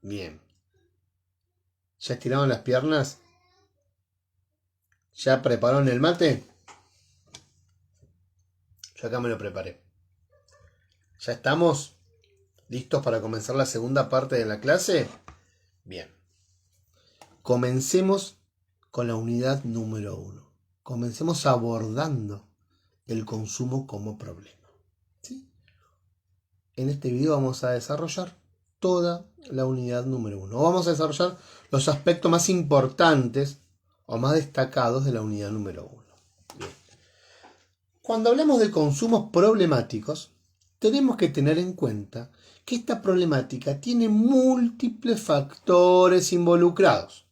Bien. ¿Ya estiraron las piernas? ¿Ya prepararon el mate? Yo acá me lo preparé. ¿Ya estamos listos para comenzar la segunda parte de la clase? Bien. Comencemos con la unidad número 1. Comencemos abordando el consumo como problema. ¿Sí? En este video vamos a desarrollar toda la unidad número 1. Vamos a desarrollar los aspectos más importantes o más destacados de la unidad número 1. Bien. Cuando hablamos de consumos problemáticos, tenemos que tener en cuenta que esta problemática tiene múltiples factores involucrados.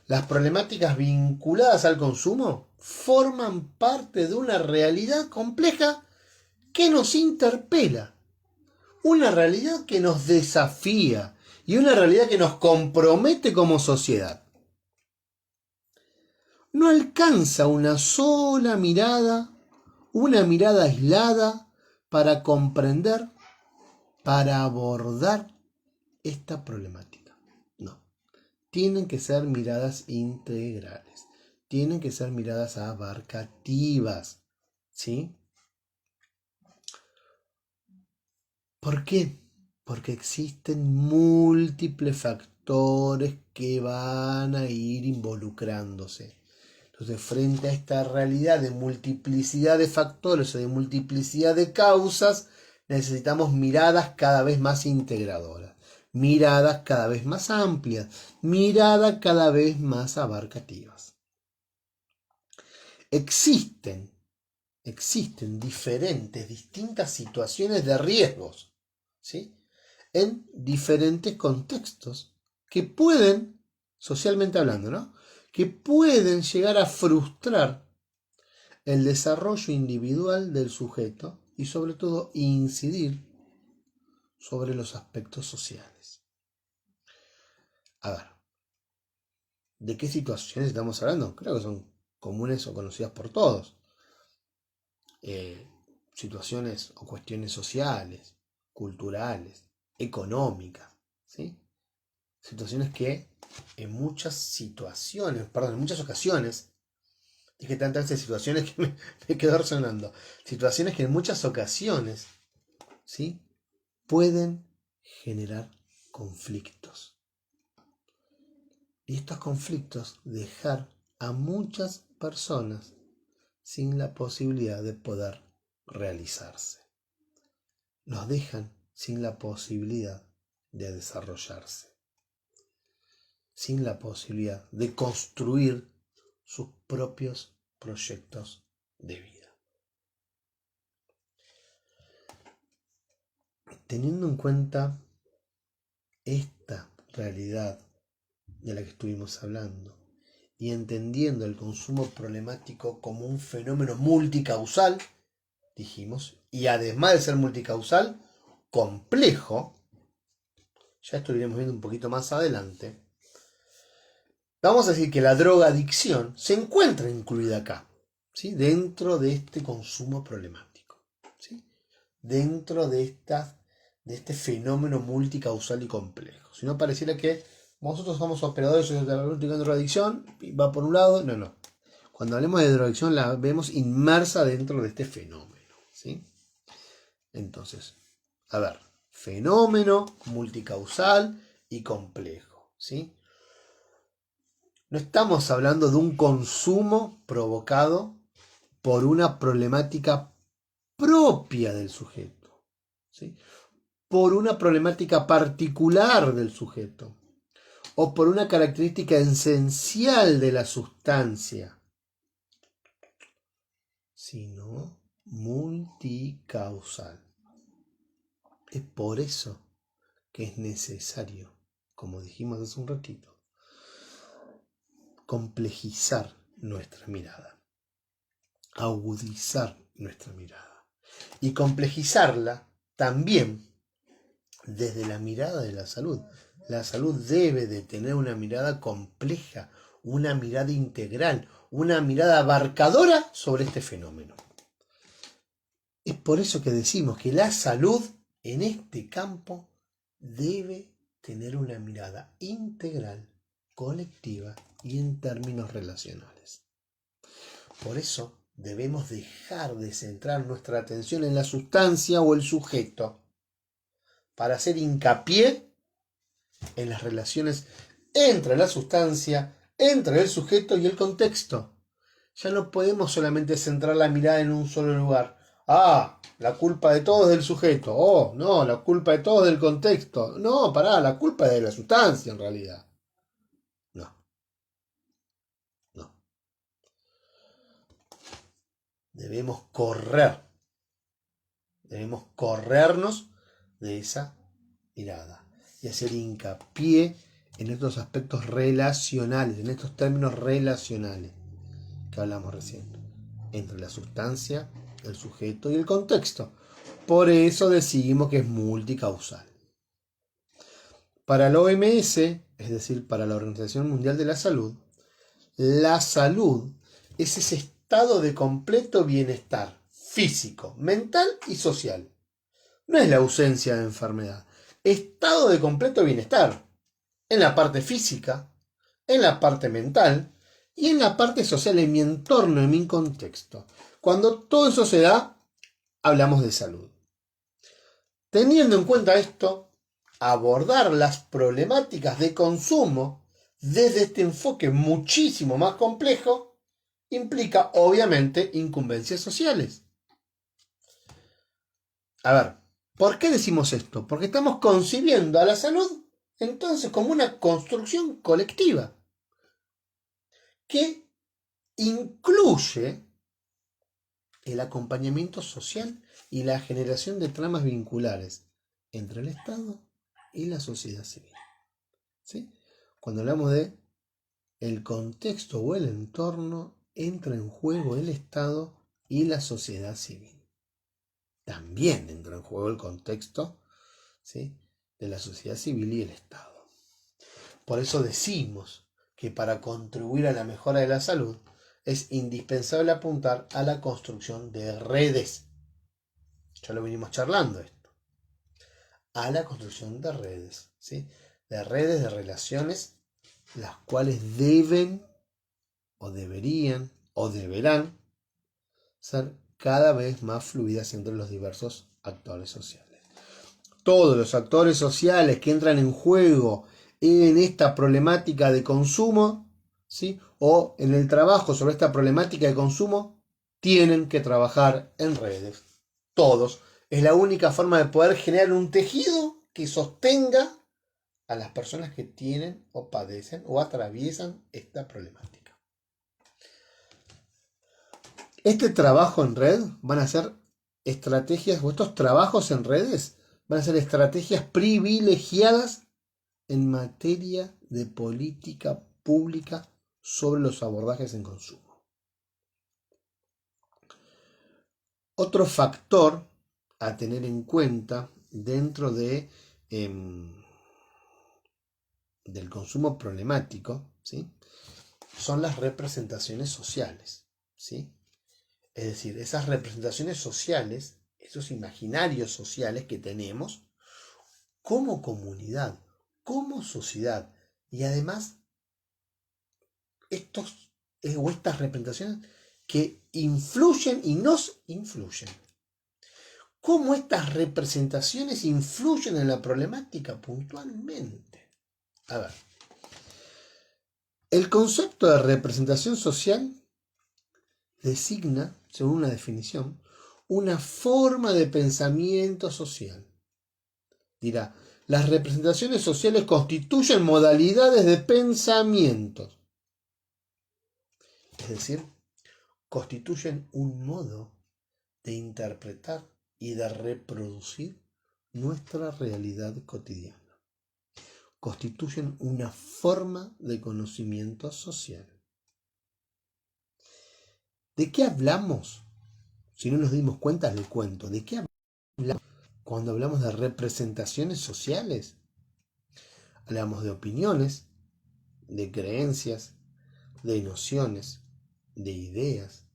Las problemáticas vinculadas al consumo forman parte de una realidad compleja que nos interpela, una realidad que nos desafía y una realidad que nos compromete como sociedad. No alcanza una sola mirada, una mirada aislada para comprender, para abordar esta problemática. No. Tienen que ser miradas integrales. Tienen que ser miradas abarcativas. ¿Sí? ¿Por qué? Porque existen múltiples factores que van a ir involucrándose. Entonces, frente a esta realidad de multiplicidad de factores o de multiplicidad de causas, necesitamos miradas cada vez más integradoras, miradas cada vez más amplias, miradas cada vez más abarcativas. Existen distintas situaciones de riesgos, ¿sí? En diferentes contextos que pueden, socialmente hablando, ¿no? Que pueden llegar a frustrar el desarrollo individual del sujeto y sobre todo incidir sobre los aspectos sociales. A ver, ¿de qué situaciones estamos hablando? Creo que son comunes o conocidas por todos. Situaciones o cuestiones sociales, culturales, económicas, ¿sí? Situaciones que en muchas ocasiones, dije tantas situaciones que me quedó resonando, situaciones que en muchas ocasiones, ¿sí? Pueden generar conflictos. Y estos conflictos dejar a muchas personas sin la posibilidad de poder realizarse. Los dejan sin la posibilidad de desarrollarse, sin la posibilidad de construir sus propios proyectos de vida. Teniendo en cuenta esta realidad de la que estuvimos hablando y entendiendo el consumo problemático como un fenómeno multicausal, dijimos, y además de ser multicausal, complejo, ya esto lo iremos viendo un poquito más adelante, vamos a decir que la drogadicción se encuentra incluida acá, ¿sí? Dentro de este consumo problemático, ¿sí? Dentro de este fenómeno multicausal y complejo. Si no, pareciera que nosotros somos operadores de la drogadicción y va por un lado. No. Cuando hablemos de drogadicción la vemos inmersa dentro de este fenómeno, ¿sí? Entonces, a ver, fenómeno multicausal y complejo, ¿sí? No estamos hablando de un consumo provocado por una problemática propia del sujeto, ¿sí? Por una problemática particular del sujeto o por una característica esencial de la sustancia, sino multicausal. Es por eso que es necesario, como dijimos hace un ratito, complejizar nuestra mirada, agudizar nuestra mirada y complejizarla también desde la mirada de la salud. La salud debe de tener una mirada compleja, una mirada integral, una mirada abarcadora sobre este fenómeno. Es por eso que decimos que la salud en este campo debe tener una mirada integral, colectiva y en términos relacionales. Por eso debemos dejar de centrar nuestra atención en la sustancia o el sujeto para hacer hincapié en las relaciones entre la sustancia, entre el sujeto y el contexto. Ya no podemos solamente centrar la mirada en un solo lugar. Ah, la culpa de todo es del sujeto. Oh, no, la culpa de todo es del contexto. No, pará, la culpa es de la sustancia en realidad. No, no. Debemos corrernos de esa mirada y hacer hincapié en estos aspectos relacionales, en estos términos relacionales que hablamos recién, entre la sustancia, el sujeto y el contexto. Por eso decimos que es multicausal. Para la OMS, es decir, para la Organización Mundial de la salud es ese estado de completo bienestar físico, mental y social. No es la ausencia de enfermedad, estado de completo bienestar en la parte física, en la parte mental y en la parte social, en mi entorno, en mi contexto. Cuando todo eso se da, hablamos de salud. Teniendo en cuenta esto, abordar las problemáticas de consumo desde este enfoque muchísimo más complejo implica, obviamente, incumbencias sociales. A ver, ¿por qué decimos esto? Porque estamos concibiendo a la salud entonces como una construcción colectiva que incluye el acompañamiento social y la generación de tramas vinculares entre el Estado y la sociedad civil. ¿Sí? Cuando hablamos de el contexto o el entorno, entra en juego el Estado y la sociedad civil. También entra en juego el contexto, ¿sí?, de la sociedad civil y el Estado. Por eso decimos que para contribuir a la mejora de la salud es indispensable apuntar a la construcción de redes. Ya lo venimos charlando esto. A la construcción de redes, ¿sí? De redes de relaciones, las cuales deben o deberían o deberán ser cada vez más fluidas entre los diversos actores sociales. Todos los actores sociales que entran en juego en esta problemática de consumo, ¿sí?, o en el trabajo sobre esta problemática de consumo, tienen que trabajar en redes. Todos. Es la única forma de poder generar un tejido que sostenga a las personas que tienen o padecen o atraviesan esta problemática. Este trabajo en red van a ser estrategias, o estos trabajos en redes van a ser estrategias privilegiadas en materia de política pública sobre los abordajes en consumo. Otro factor a tener en cuenta dentro de, del consumo problemático, ¿sí?, son las representaciones sociales, ¿sí? Es decir, esas representaciones sociales, esos imaginarios sociales que tenemos como comunidad, como sociedad, y además estas representaciones que influyen y nos influyen. ¿Cómo estas representaciones influyen en la problemática puntualmente? A ver, el concepto de representación social designa, según una definición, una forma de pensamiento social. Dirá, las representaciones sociales constituyen modalidades de pensamiento. Es decir, constituyen un modo de interpretar y de reproducir nuestra realidad cotidiana. Constituyen una forma de conocimiento social. ¿De qué hablamos? Si no nos dimos cuenta, les cuento. ¿De qué hablamos cuando hablamos de representaciones sociales? Hablamos de opiniones, de creencias, de nociones, de ideas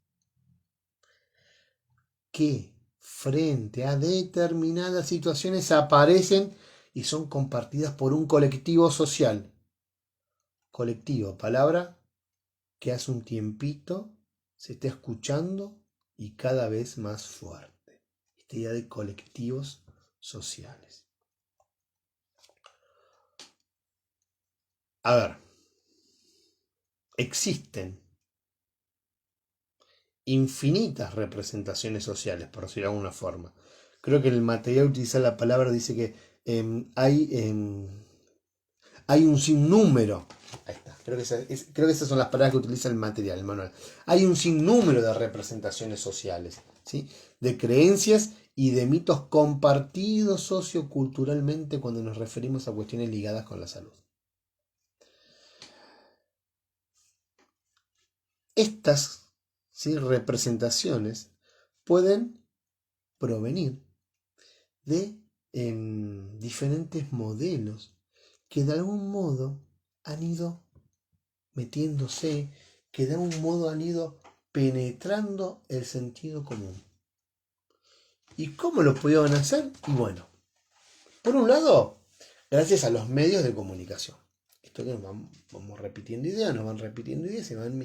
que frente a determinadas situaciones aparecen y son compartidas por un colectivo social. Colectivo, palabra que hace un tiempito se está escuchando y cada vez más fuerte. Esta idea de colectivos sociales. A ver, existen infinitas representaciones sociales, por decirlo de alguna forma. Creo que en el material utiliza la palabra, dice que hay un sinnúmero. Ahí está. Creo que esas son las palabras que utiliza el material, el manual. Hay un sinnúmero de representaciones sociales, ¿sí? De creencias y de mitos compartidos socioculturalmente cuando nos referimos a cuestiones ligadas con la salud. Estas, ¿sí?, representaciones pueden provenir de diferentes modelos que de algún modo han ido metiéndose, que de algún modo han ido penetrando el sentido común. ¿Y cómo lo pudieron hacer? Y bueno, por un lado, gracias a los medios de comunicación. Esto que vamos repitiendo ideas, nos van repitiendo ideas, se van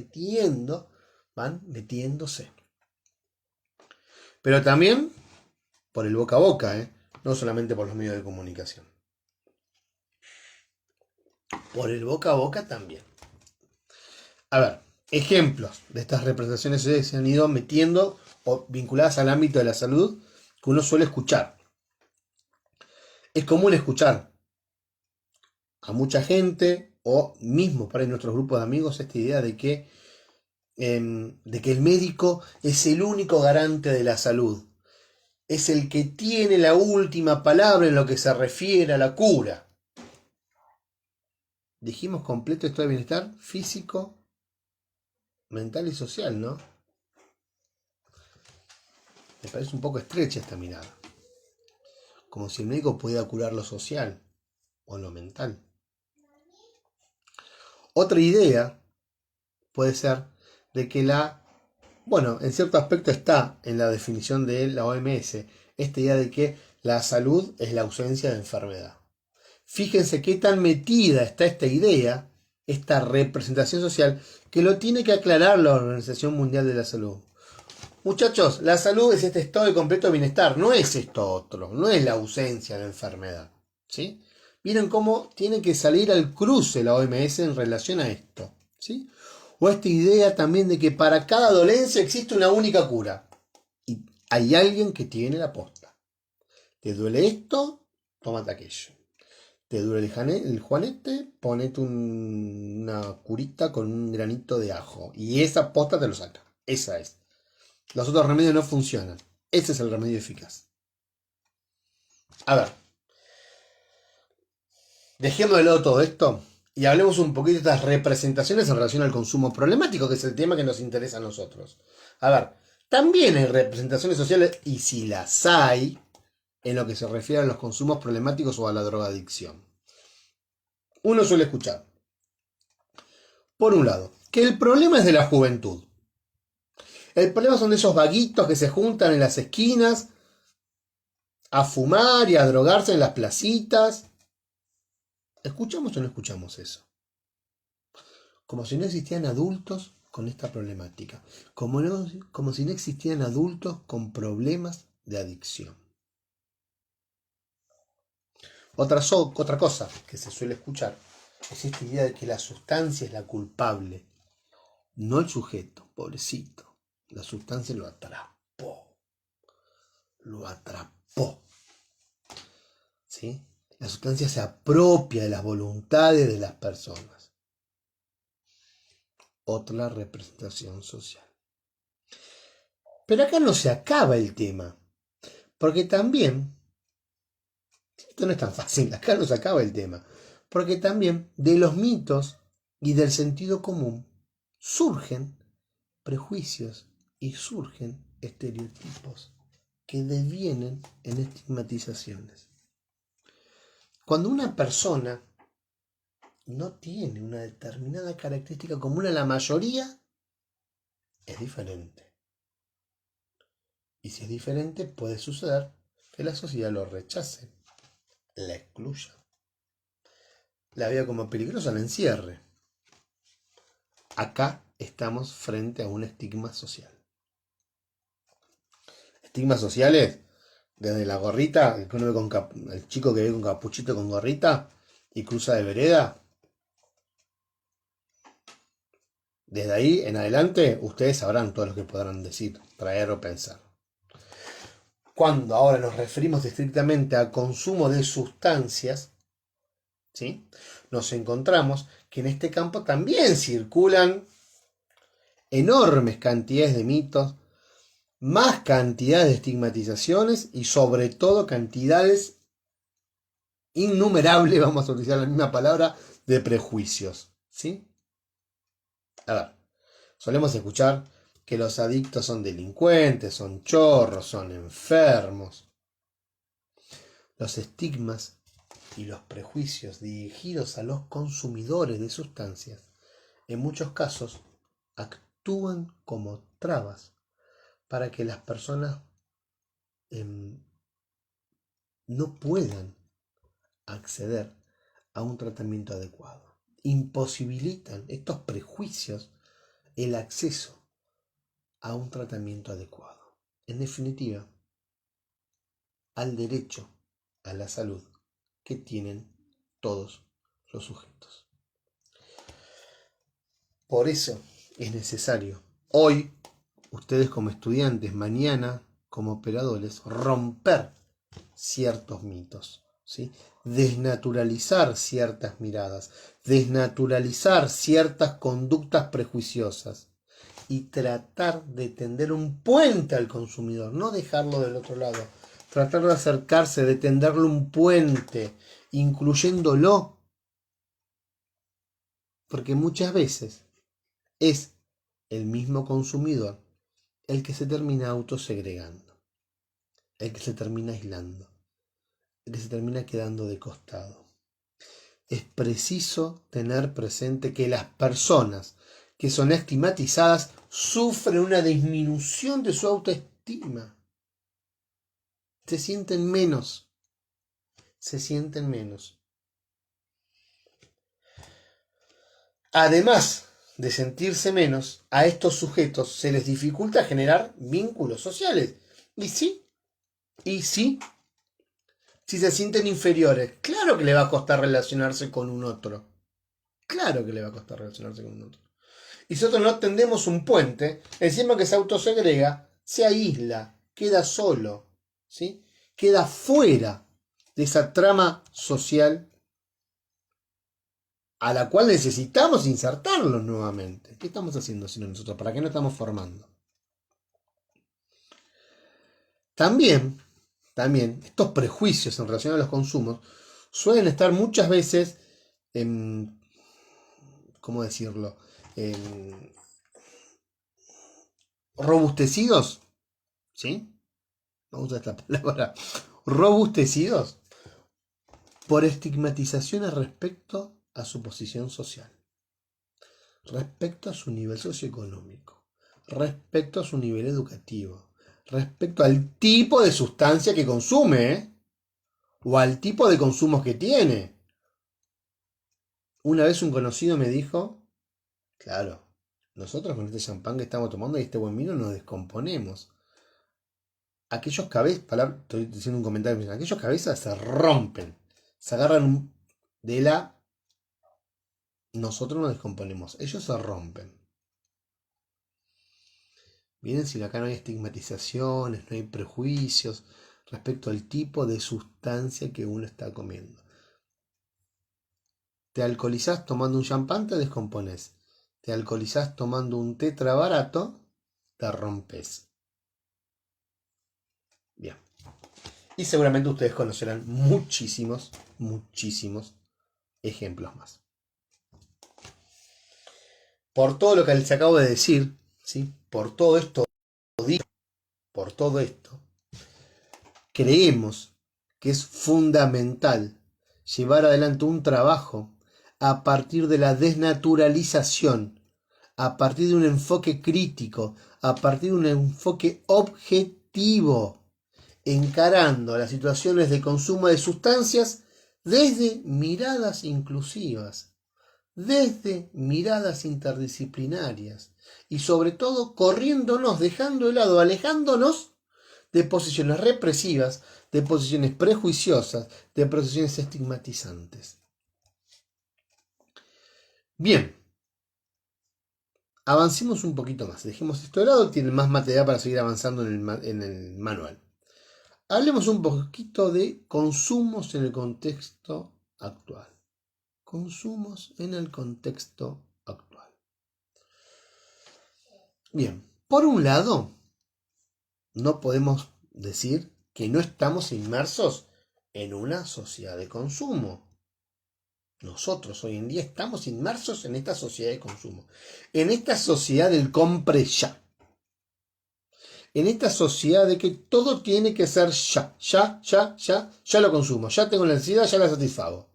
metiéndose. Pero también por el boca a boca, no solamente por los medios de comunicación. Por el boca a boca también. A ver, ejemplos de estas representaciones sociales que se han ido metiendo o vinculadas al ámbito de la salud que uno suele escuchar. Es común escuchar a mucha gente o mismo para nuestros grupos de amigos esta idea de que el médico es el único garante de la salud. Es el que tiene la última palabra en lo que se refiere a la cura. Dijimos completo estado de bienestar físico, mental y social, ¿no? Me parece un poco estrecha esta mirada. Como si el médico pudiera curar lo social o lo mental. Otra idea puede ser de que en cierto aspecto está en la definición de la OMS, esta idea de que la salud es la ausencia de enfermedad. Fíjense qué tan metida está esta idea, esta representación social, que lo tiene que aclarar la Organización Mundial de la Salud. Muchachos, la salud es este estado de completo bienestar, no es esto otro, no es la ausencia de enfermedad. ¿Sí? Miren cómo tiene que salir al cruce la OMS en relación a esto. ¿Sí? O esta idea también de que para cada dolencia existe una única cura. Y hay alguien que tiene la posta. ¿Te duele esto? Tómate aquello. ¿Te duele el juanete? Ponete una curita con un granito de ajo. Y esa posta te lo saca. Esa es. Los otros remedios no funcionan. Ese es el remedio eficaz. A ver. Dejemos de lado todo esto y hablemos un poquito de estas representaciones en relación al consumo problemático, que es el tema que nos interesa a nosotros. A ver, también hay representaciones sociales, y si las hay, en lo que se refiere a los consumos problemáticos o a la drogadicción. Uno suele escuchar, por un lado, que el problema es de la juventud. El problema son de esos vaguitos que se juntan en las esquinas a fumar y a drogarse en las placitas. ¿Escuchamos o no escuchamos eso? Como si no existían adultos con esta problemática, como si no existían adultos con problemas de adicción. Otra cosa que se suele escuchar es esta idea de que la sustancia es la culpable, no el sujeto, pobrecito. La sustancia lo atrapó. ¿Sí? La sustancia se apropia de las voluntades de las personas. Otra representación social. Pero acá no se acaba el tema, porque también, esto no es tan fácil, acá no se acaba el tema, porque también de los mitos y del sentido común surgen prejuicios y surgen estereotipos que devienen en estigmatizaciones. Cuando una persona no tiene una determinada característica común a la mayoría, es diferente. Y si es diferente, puede suceder que la sociedad lo rechace, la excluya, la vea como peligrosa, la encierre. Acá estamos frente a un estigma social. Estigmas sociales, desde la gorrita, el, que uno ve el chico que ve con capuchito con gorrita y cruza de vereda. Desde ahí en adelante, ustedes sabrán todo lo que podrán decir, traer o pensar. Cuando ahora nos referimos estrictamente al consumo de sustancias, ¿sí?, nos encontramos que en este campo también circulan enormes cantidades de mitos, más cantidades de estigmatizaciones y sobre todo cantidades innumerables, vamos a utilizar la misma palabra, de prejuicios, ¿sí? A ver, solemos escuchar que los adictos son delincuentes, son chorros, son enfermos. Los estigmas y los prejuicios dirigidos a los consumidores de sustancias, en muchos casos, actúan como trabas para que las personas no puedan acceder a un tratamiento adecuado. Imposibilitan estos prejuicios el acceso a un tratamiento adecuado. En definitiva, al derecho a la salud que tienen todos los sujetos. Por eso es necesario hoy, ustedes como estudiantes, mañana como operadores, romper ciertos mitos, ¿sí? Desnaturalizar ciertas miradas, desnaturalizar ciertas conductas prejuiciosas y tratar de tender un puente al consumidor, no dejarlo del otro lado, tratar de acercarse, de tenderle un puente, incluyéndolo, porque muchas veces es el mismo consumidor el que se termina autosegregando, el que se termina aislando, el que se termina quedando de costado. Es preciso tener presente que las personas que son estigmatizadas sufren una disminución de su autoestima. Se sienten menos. Además de sentirse menos, a estos sujetos se les dificulta generar vínculos sociales. Y sí, si se sienten inferiores, claro que le va a costar relacionarse con un otro. Y si nosotros no tendemos un puente, encima que se autosegrega, se aísla, queda solo, ¿sí? Queda fuera de esa trama social a la cual necesitamos insertarlo nuevamente. ¿Qué estamos haciendo sino nosotros? ¿Para qué nos estamos formando? También, estos prejuicios en relación a los consumos suelen estar muchas veces, ¿cómo decirlo?, robustecidos, ¿sí? Vamos a usar esta palabra, robustecidos por estigmatizaciones respecto a su posición social, respecto a su nivel socioeconómico, respecto a su nivel educativo, respecto al tipo de sustancia que consume, o al tipo de consumos que tiene. Una vez un conocido me dijo, claro, nosotros con este champán que estamos tomando y este buen vino nos descomponemos. Aquellos cabezas, estoy diciendo un comentario, aquellos cabezas se rompen, se agarran de la... Nosotros nos descomponemos, ellos se rompen. Miren si acá no hay estigmatizaciones, no hay prejuicios respecto al tipo de sustancia que uno está comiendo. Te alcoholizás tomando un champán, te descompones. Te alcoholizás tomando un tetra barato, te rompes. Bien. Y seguramente ustedes conocerán muchísimos ejemplos más. Por todo lo que les acabo de decir, ¿sí? Por todo esto, creemos que es fundamental llevar adelante un trabajo a partir de la desnaturalización, a partir de un enfoque crítico, a partir de un enfoque objetivo colectivo, encarando las situaciones de consumo de sustancias desde miradas inclusivas, desde miradas interdisciplinarias y sobre todo corriéndonos, dejando de lado, alejándonos de posiciones represivas, de posiciones prejuiciosas, de posiciones estigmatizantes. Bien, avancemos un poquito más, dejemos esto de lado, tienen más material para seguir avanzando en el manual. Hablemos un poquito de consumos en el contexto actual. Consumos en el contexto actual. Bien, por un lado, no podemos decir que no estamos inmersos en una sociedad de consumo. Nosotros hoy en día estamos inmersos en esta sociedad de consumo, en esta sociedad del compre ya, en esta sociedad de que todo tiene que ser ya lo consumo, ya tengo la necesidad, ya la satisfago.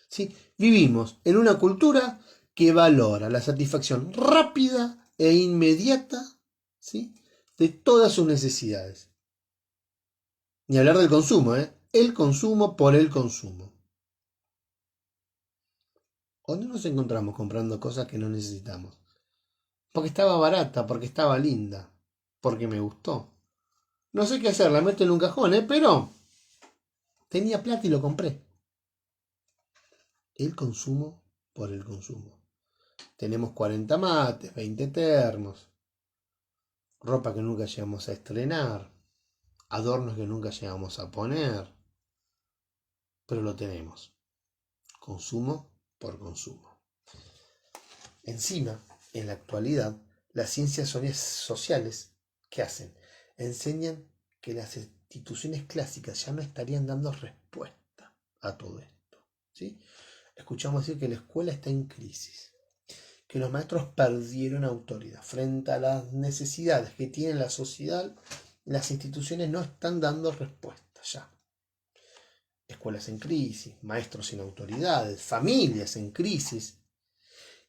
¿Sí? Vivimos en una cultura que valora la satisfacción rápida e inmediata, ¿sí?, de todas sus necesidades. Ni hablar del consumo, el consumo por el consumo. ¿Dónde nos encontramos comprando cosas que no necesitamos? Porque estaba barata, porque estaba linda, porque me gustó. No sé qué hacer, la meto en un cajón, pero tenía plata y lo compré. El consumo por el consumo. Tenemos 40 mates, 20 termos, ropa que nunca llegamos a estrenar, adornos que nunca llegamos a poner, pero lo tenemos. Consumo por consumo. Encima, en la actualidad, las ciencias sociales, ¿qué hacen? Enseñan que las instituciones clásicas ya no estarían dando respuesta a todo esto, ¿sí? Escuchamos decir que la escuela está en crisis, que los maestros perdieron autoridad frente a las necesidades que tiene la sociedad. Las instituciones no están dando respuesta ya. Escuelas en crisis, maestros sin autoridades, familias en crisis.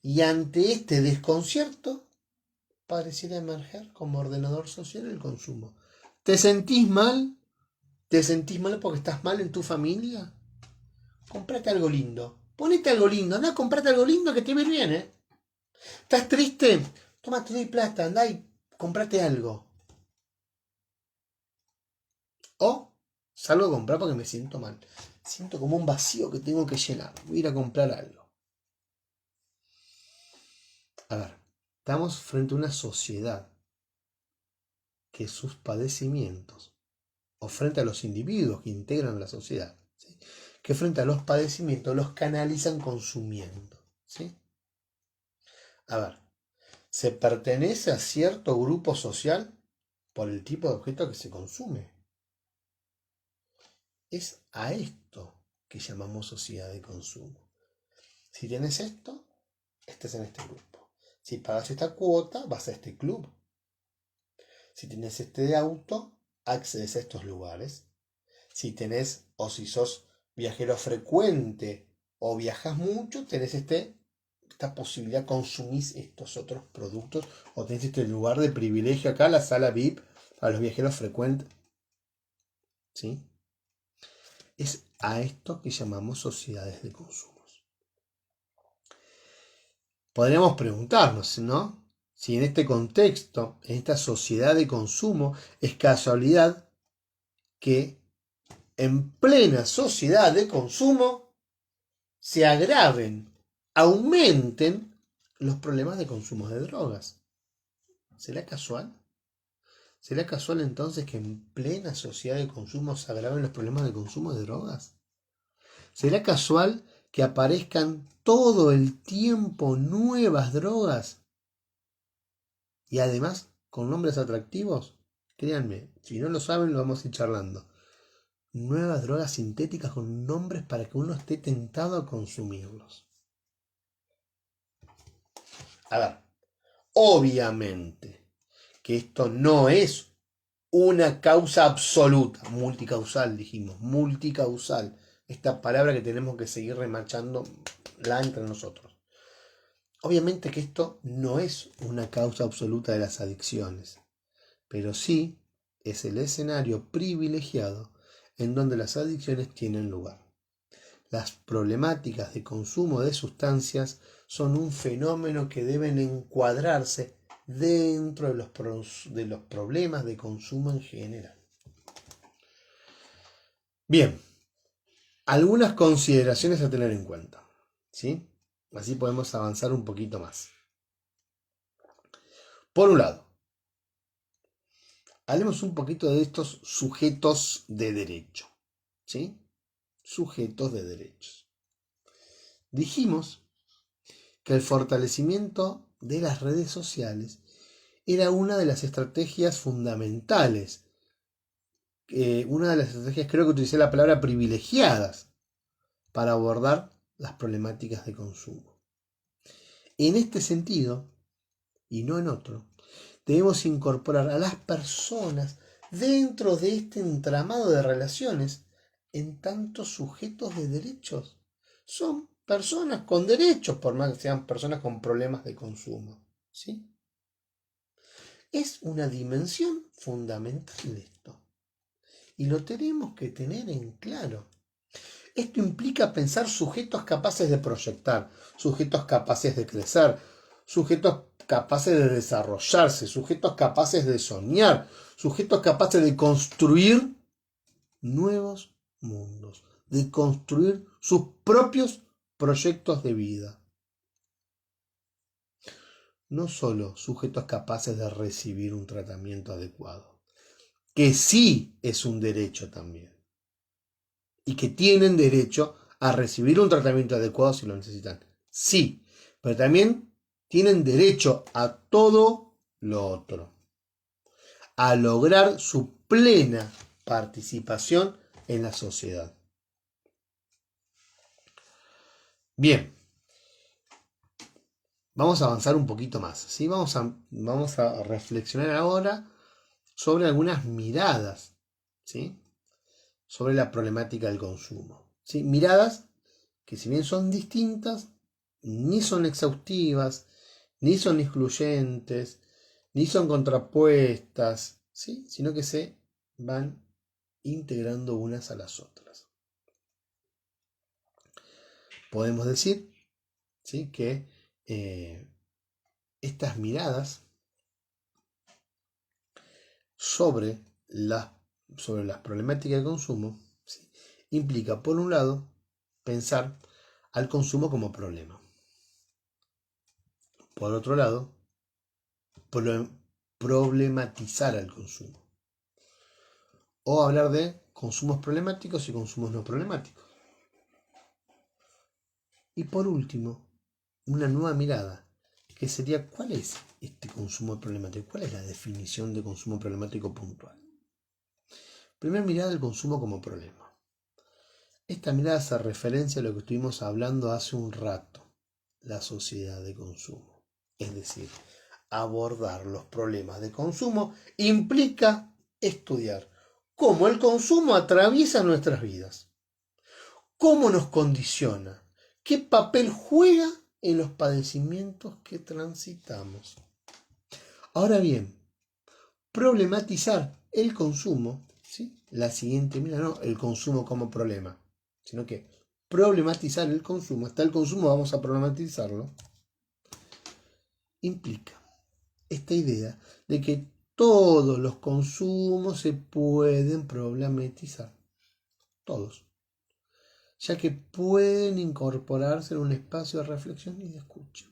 Y ante este desconcierto, pareciera emerger como ordenador social el consumo. ¿Te sentís mal? ¿Te sentís mal porque estás mal en tu familia? Comprate algo lindo. Ponete algo lindo. Andá, comprate algo lindo que te va bien, ¿Estás triste? Toma, te doy plata. Andá y comprate algo. O salgo a comprar porque me siento mal. Siento como un vacío que tengo que llenar. Voy a ir a comprar algo. A ver, estamos frente a una sociedad que sus padecimientos, o frente a los individuos que integran la sociedad, ¿sí?, que frente a los padecimientos los canalizan consumiendo, ¿sí? A ver, se pertenece a cierto grupo social por el tipo de objeto que se consume. Es a esto que llamamos sociedad de consumo. Si tienes esto, estés en este grupo. Si pagas esta cuota, vas a este club. Si tienes este auto, accedes a estos lugares. Si tenés, o si sos viajero frecuente o viajas mucho, tenés esta posibilidad, consumís estos otros productos, o tenés este lugar de privilegio acá, la sala VIP para los viajeros frecuentes. ¿Sí? Es a esto que llamamos sociedades de consumos. Podríamos preguntarnos, ¿no?, si en este contexto, en esta sociedad de consumo, es casualidad que en plena sociedad de consumo se agraven, aumenten los problemas de consumo de drogas. ¿Será casual? ¿Será casual entonces que en plena sociedad de consumo se agraven los problemas de consumo de drogas? ¿Será casual que aparezcan todo el tiempo nuevas drogas y además con nombres atractivos? Créanme, si no lo saben lo vamos a ir charlando. Nuevas drogas sintéticas con nombres para que uno esté tentado a consumirlos. A ver, obviamente que esto no es una causa absoluta, multicausal dijimos, multicausal, esta palabra que tenemos que seguir remarchando la entre nosotros. Obviamente que esto no es una causa absoluta de las adicciones, pero sí es el escenario privilegiado en donde las adicciones tienen lugar. Las problemáticas de consumo de sustancias son un fenómeno que deben encuadrarse dentro de los problemas de consumo en general. Bien, algunas consideraciones a tener en cuenta, ¿sí? Así podemos avanzar un poquito más. Por un lado, hablemos un poquito de estos sujetos de derecho, ¿sí? Sujetos de derechos. Dijimos que el fortalecimiento de las redes sociales era una de las estrategias fundamentales, una de las estrategias, creo que utilicé la palabra privilegiadas, para abordar las problemáticas de consumo. En este sentido, y no en otro, debemos incorporar a las personas dentro de este entramado de relaciones en tanto sujetos de derechos. Son personas con derechos, por más que sean personas con problemas de consumo, ¿sí? Es una dimensión fundamental de esto. Y lo tenemos que tener en claro. Esto implica pensar sujetos capaces de proyectar, sujetos capaces de crecer, sujetos capaces de desarrollarse, sujetos capaces de soñar, sujetos capaces de construir nuevos mundos, de construir sus propios proyectos de vida. No solo sujetos capaces de recibir un tratamiento adecuado, que sí es un derecho también, y que tienen derecho a recibir un tratamiento adecuado si lo necesitan. Sí, pero también tienen derecho a todo lo otro, a lograr su plena participación en la sociedad. Bien, vamos a avanzar un poquito más, ¿sí? Vamos a reflexionar ahora sobre algunas miradas, ¿sí? Sobre la problemática del consumo, ¿sí? Miradas que, si bien son distintas, ni son exhaustivas, ni son excluyentes, ni son contrapuestas, ¿sí? Sino que se van integrando unas a las otras. Podemos decir, ¿sí?, que estas miradas sobre las problemáticas de consumo, ¿sí?, implica, por un lado, pensar al consumo como problema. Por otro lado, problematizar al consumo. O hablar de consumos problemáticos y consumos no problemáticos. Y por último, una nueva mirada, que sería: ¿cuál es este consumo problemático? ¿Cuál es la definición de consumo problemático puntual? Primera mirada, el consumo como problema. Esta mirada hace referencia a lo que estuvimos hablando hace un rato, la sociedad de consumo. Es decir, abordar los problemas de consumo implica estudiar cómo el consumo atraviesa nuestras vidas, cómo nos condiciona, qué papel juega en los padecimientos que transitamos. Ahora bien, problematizar el consumo, ¿sí?, la siguiente, mira, no el consumo como problema, sino que problematizar el consumo, hasta el consumo vamos a problematizarlo, implica esta idea de que todos los consumos se pueden problematizar, todos, ya que pueden incorporarse en un espacio de reflexión y de escucha.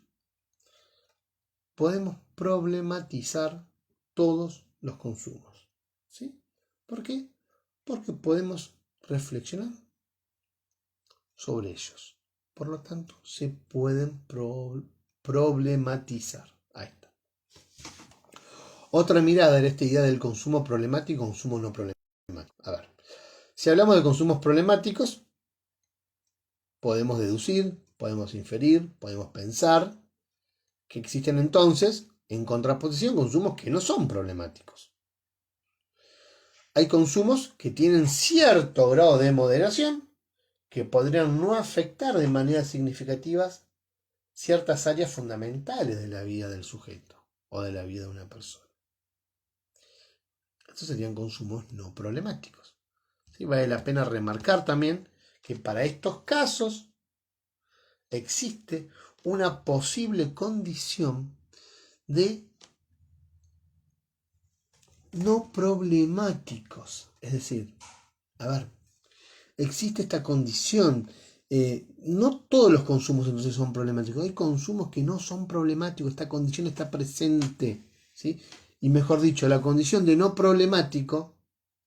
Podemos problematizar todos los consumos, ¿sí? ¿Por qué? Porque podemos reflexionar sobre ellos. Por lo tanto, se pueden problematizar. Ahí está. Otra mirada era esta idea del consumo problemático y consumo no problemático. A ver, si hablamos de consumos problemáticos, podemos deducir, podemos inferir, podemos pensar que existen entonces, en contraposición, consumos que no son problemáticos. Hay consumos que tienen cierto grado de moderación, que podrían no afectar de manera significativa ciertas áreas fundamentales de la vida del sujeto o de la vida de una persona. Estos serían consumos no problemáticos. ¿Sí? Vale la pena remarcar también que para estos casos existe una posible condición de no problemáticos. Es decir, a ver, existe esta condición. No todos los consumos entonces son problemáticos. Hay consumos que no son problemáticos. Esta condición está presente. ¿Sí? Y mejor dicho, la condición de no problemático,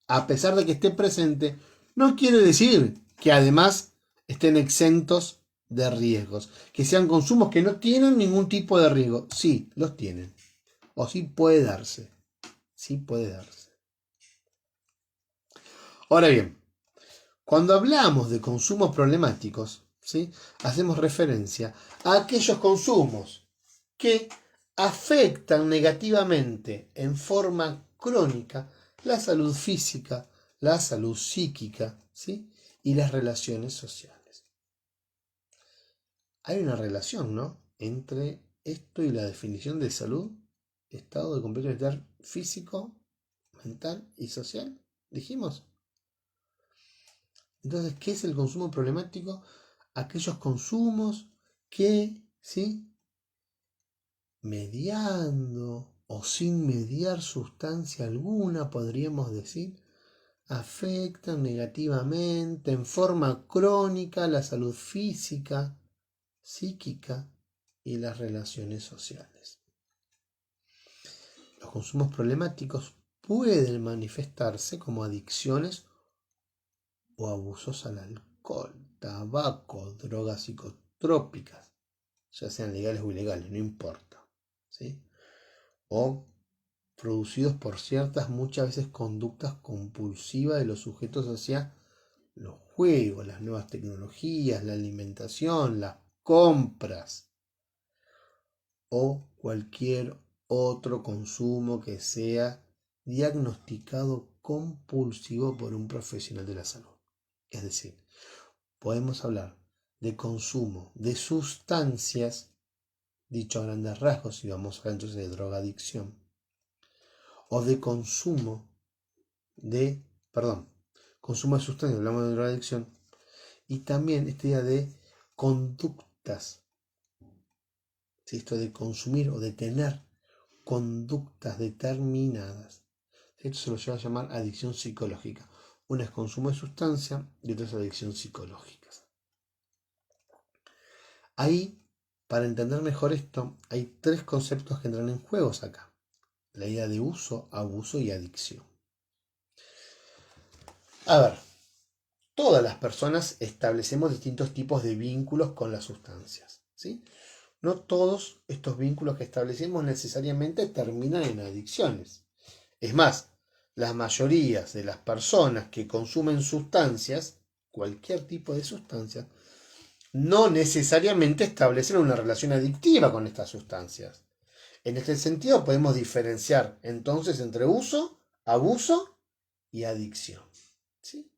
a pesar de que esté presente, no quiere decir que además estén exentos de riesgos. Que sean consumos que no tienen ningún tipo de riesgo. Sí, los tienen. O sí puede darse. Sí puede darse. Ahora bien, cuando hablamos de consumos problemáticos, ¿sí? Hacemos referencia a aquellos consumos que afectan negativamente en forma crónica la salud física, la salud psíquica, ¿sí? Y las relaciones sociales. Hay una relación, ¿no?, entre esto y la definición de salud, estado de completo bienestar físico, mental y social, dijimos. Entonces, ¿qué es el consumo problemático? Aquellos consumos que, ¿sí?, mediando o sin mediar sustancia alguna, podríamos decir, afectan negativamente en forma crónica la salud física, psíquica y las relaciones sociales. Los consumos problemáticos pueden manifestarse como adicciones o abusos al alcohol, tabaco, drogas psicotrópicas, ya sean legales o ilegales, no importa, ¿sí? O producidos por ciertas, muchas veces, conductas compulsivas de los sujetos hacia los juegos, las nuevas tecnologías, la alimentación, las compras o cualquier otro consumo que sea diagnosticado compulsivo por un profesional de la salud. Es decir, podemos hablar de consumo de sustancias, dicho a grandes rasgos, y vamos a hablar entonces de drogadicción, o de consumo de sustancias, hablamos de drogadicción, y también esta idea de conductas, ¿sí? Esto de consumir o de tener conductas determinadas. Esto se lo lleva a llamar adicción psicológica. Una es consumo de sustancia y otra es adicción psicológica. Ahí, para entender mejor esto, hay tres conceptos que entran en juego acá. La idea de uso, abuso y adicción. A ver, todas las personas establecemos distintos tipos de vínculos con las sustancias, ¿sí? No todos estos vínculos que establecemos necesariamente terminan en adicciones. Es más, la mayoría de las personas que consumen sustancias, cualquier tipo de sustancia, no necesariamente establecen una relación adictiva con estas sustancias. En este sentido podemos diferenciar entonces entre uso, abuso y adicción. ¿Sí?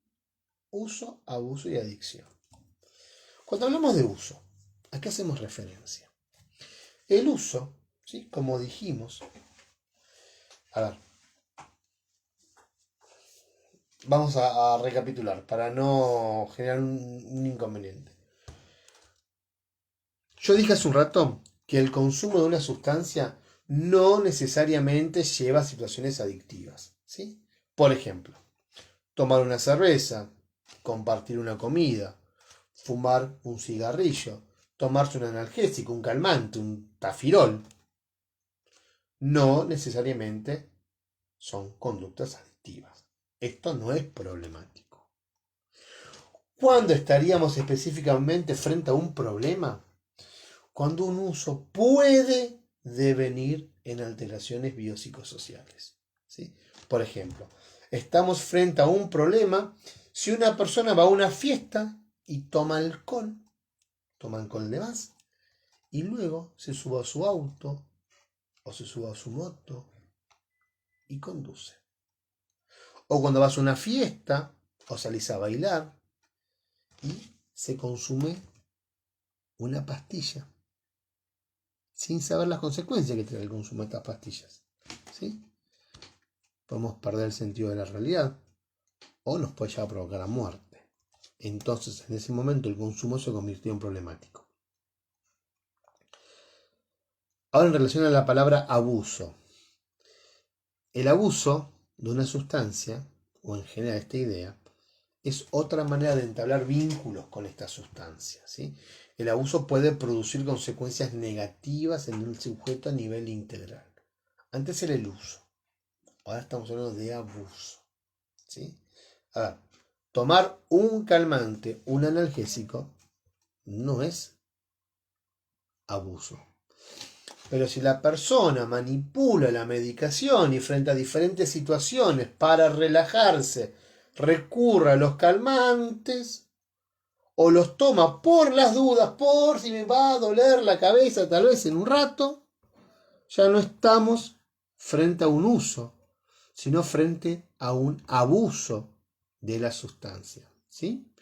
Uso, abuso y adicción. Cuando hablamos de uso, ¿a qué hacemos referencia? El uso, ¿sí?, como dijimos, a ver, vamos a recapitular para no generar un inconveniente. Yo dije hace un rato que el consumo de una sustancia no necesariamente lleva a situaciones adictivas, ¿sí? Por ejemplo, tomar una cerveza, compartir una comida, fumar un cigarrillo, tomarse un analgésico, un calmante, un tafirol, no necesariamente son conductas adictivas. Esto no es problemático. ¿Cuándo estaríamos específicamente frente a un problema? Cuando un uso puede devenir en alteraciones biopsicosociales, ¿sí? Por ejemplo, estamos frente a un problema si una persona va a una fiesta y toma alcohol de más, y luego se sube a su auto o se sube a su moto y conduce. O cuando vas a una fiesta o salís a bailar y se consume una pastilla sin saber las consecuencias que trae el consumo de estas pastillas, ¿sí? podemos perder el sentido de la realidad o nos puede llegar a provocar la muerte. Entonces, en ese momento el consumo se convirtió en problemático. Ahora, en relación a la palabra abuso. El abuso de una sustancia, o en general esta idea, es otra manera de entablar vínculos con esta sustancia, ¿sí? El abuso puede producir consecuencias negativas en el sujeto a nivel integral. Antes era el uso, ahora estamos hablando de abuso, ¿sí? A ver, tomar un calmante, un analgésico, no es abuso. Pero si la persona manipula la medicación y frente a diferentes situaciones para relajarse recurre a los calmantes o los toma por las dudas, por si me va a doler la cabeza tal vez en un rato, ya no estamos frente a un uso, sino frente a un abuso de la sustancia, ¿sí?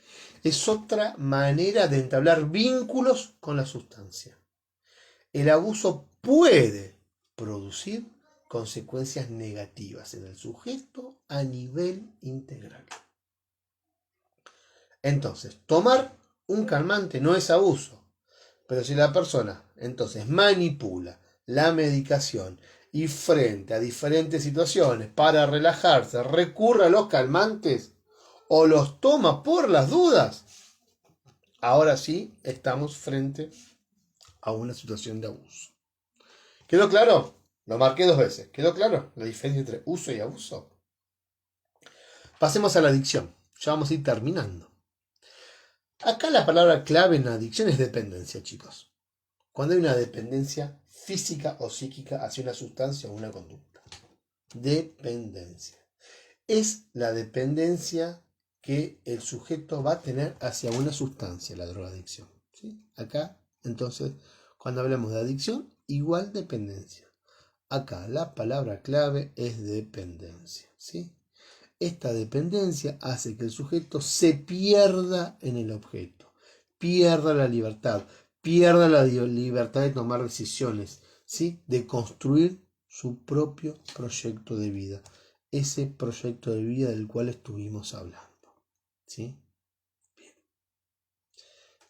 Es otra manera de entablar vínculos con la sustancia. El abuso puede producir consecuencias negativas en el sujeto a nivel integral. Entonces, tomar un calmante no es abuso, pero si la persona entonces manipula la medicación y frente a diferentes situaciones para relajarse recurre a los calmantes o los toma por las dudas, ahora sí estamos frente a una situación de abuso. ¿Quedó claro? Lo marqué 2 veces. ¿Quedó claro la diferencia entre uso y abuso? Pasemos a la adicción. Ya vamos a ir terminando. Acá la palabra clave en la adicción es dependencia, chicos. Cuando hay una dependencia física o psíquica hacia una sustancia o una conducta. Dependencia. Es la dependencia que el sujeto va a tener hacia una sustancia, la drogadicción. ¿Sí? Acá, entonces, cuando hablamos de adicción, igual dependencia. Acá la palabra clave es dependencia, ¿sí? Esta dependencia hace que el sujeto se pierda en el objeto, pierda la libertad de tomar decisiones, ¿sí? De construir su propio proyecto de vida, ese proyecto de vida del cual estuvimos hablando, ¿sí? Bien.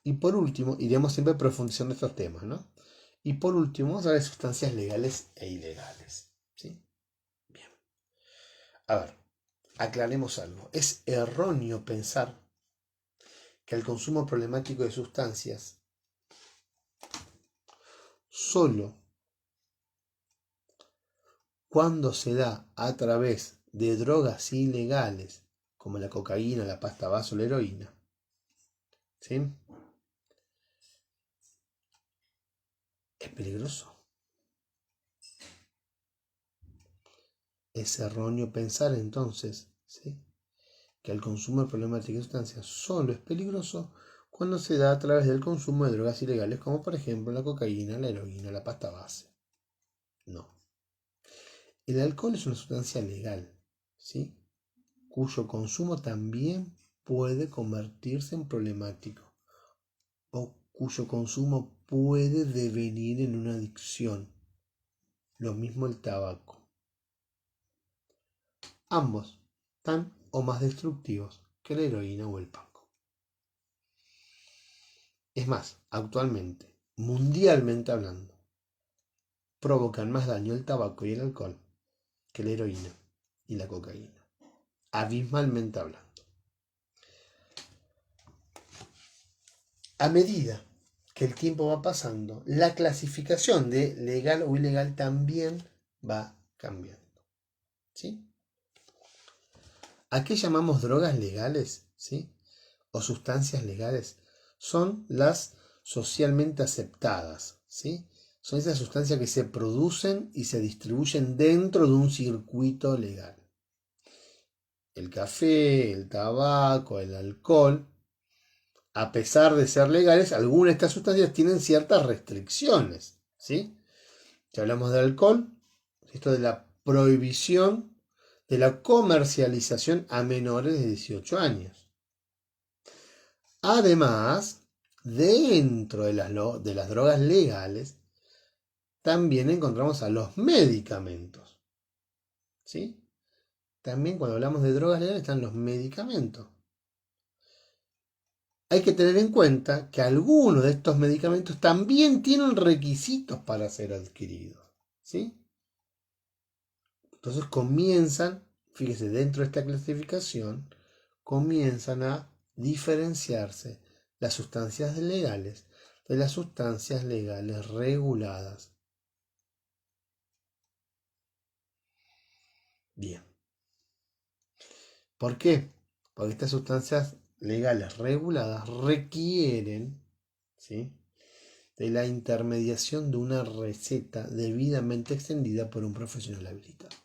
Y por último, iremos siempre profundizando en estos temas, ¿no? Y por último, vamos a hablar de sustancias legales e ilegales, ¿sí? Bien. A ver, aclaremos algo. Es erróneo pensar que el consumo problemático de sustancias solo cuando se da a través de drogas ilegales como la cocaína, la pasta base o la heroína, ¿sí? Es peligroso. Es erróneo pensar entonces, ¿sí? Que el consumo problemático de sustancias solo es peligroso cuando se da a través del consumo de drogas ilegales como por ejemplo la cocaína, la heroína, la pasta base. No. El alcohol es una sustancia legal, ¿sí? Cuyo consumo también puede convertirse en problemático o cuyo consumo puede devenir en una adicción. Lo mismo el tabaco. Ambos tan o más destructivos que la heroína o el paco. Es más, actualmente, mundialmente hablando, provocan más daño el tabaco y el alcohol que la heroína y la cocaína. Abismalmente hablando. A medida que el tiempo va pasando, la clasificación de legal o ilegal también va cambiando, ¿sí? ¿A qué llamamos drogas legales? ¿Sí? O sustancias legales. Son las socialmente aceptadas, ¿sí? Son esas sustancias que se producen y se distribuyen dentro de un circuito legal. El café, el tabaco, el alcohol, a pesar de ser legales, algunas de estas sustancias tienen ciertas restricciones, ¿sí? Si hablamos de alcohol, esto de la prohibición de la comercialización a menores de 18 años. Además, dentro de las drogas legales, también encontramos a los medicamentos, ¿sí? también cuando hablamos de drogas legales están los medicamentos. Hay que tener en cuenta que algunos de estos medicamentos también tienen requisitos para ser adquiridos, ¿sí? Entonces comienzan, fíjese, dentro de esta clasificación, comienzan a diferenciarse las sustancias legales de las sustancias legales reguladas. Bien. ¿Por qué? Porque estas sustancias legales reguladas requieren, ¿sí?, de la intermediación de una receta debidamente extendida por un profesional habilitado.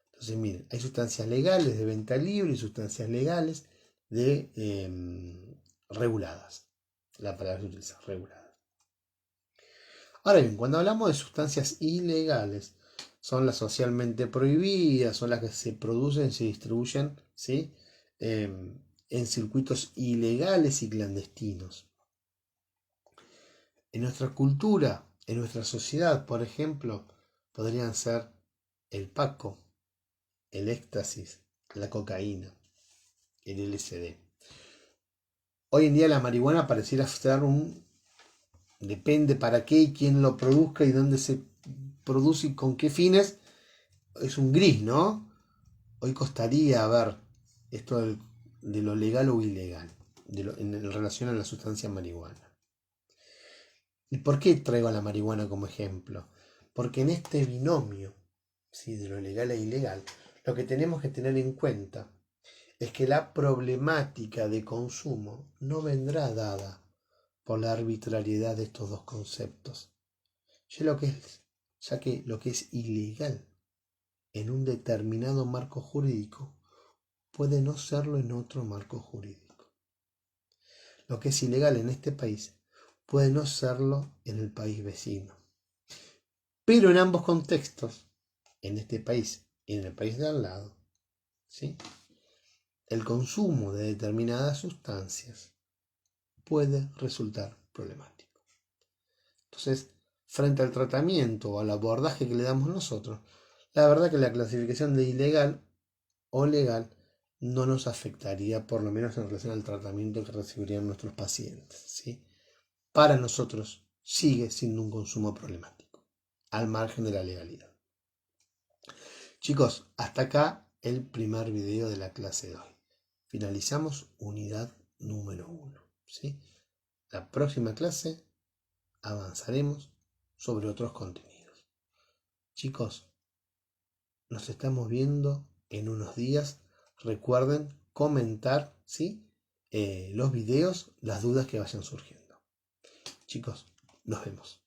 Entonces, miren, hay sustancias legales de venta libre y sustancias legales de reguladas. La palabra se utiliza, reguladas. Ahora bien, cuando hablamos de sustancias ilegales, son las socialmente prohibidas, son las que se producen, se distribuyen, ¿sí?, en circuitos ilegales y clandestinos. En nuestra cultura, en nuestra sociedad, por ejemplo, podrían ser el paco, el éxtasis, la cocaína, el LSD. Hoy en día la marihuana pareciera ser depende para qué y quién lo produzca y dónde se produce y con qué fines, es un gris, ¿no? Hoy costaría ver esto de lo legal o ilegal, en relación a la sustancia marihuana. ¿Y por qué traigo a la marihuana como ejemplo? Porque en este binomio, ¿sí?, de lo legal e ilegal, lo que tenemos que tener en cuenta es que la problemática de consumo no vendrá dada por la arbitrariedad de estos dos conceptos, ya que lo que es ilegal en un determinado marco jurídico puede no serlo en otro marco jurídico. Lo que es ilegal en este país puede no serlo en el país vecino. Pero en ambos contextos, en este país y en el país de al lado, ¿sí?, el consumo de determinadas sustancias puede resultar problemático. Entonces, frente al tratamiento o al abordaje que le damos nosotros, la verdad que la clasificación de ilegal o legal no nos afectaría, por lo menos en relación al tratamiento que recibirían nuestros pacientes, ¿sí? Para nosotros sigue siendo un consumo problemático, al margen de la legalidad. Chicos, hasta acá el primer video de la clase de hoy. Finalizamos unidad número 1, ¿sí? La próxima clase avanzaremos sobre otros contenidos. Chicos, nos estamos viendo en unos días. Recuerden comentar, ¿sí?, los videos, las dudas que vayan surgiendo. Chicos, nos vemos.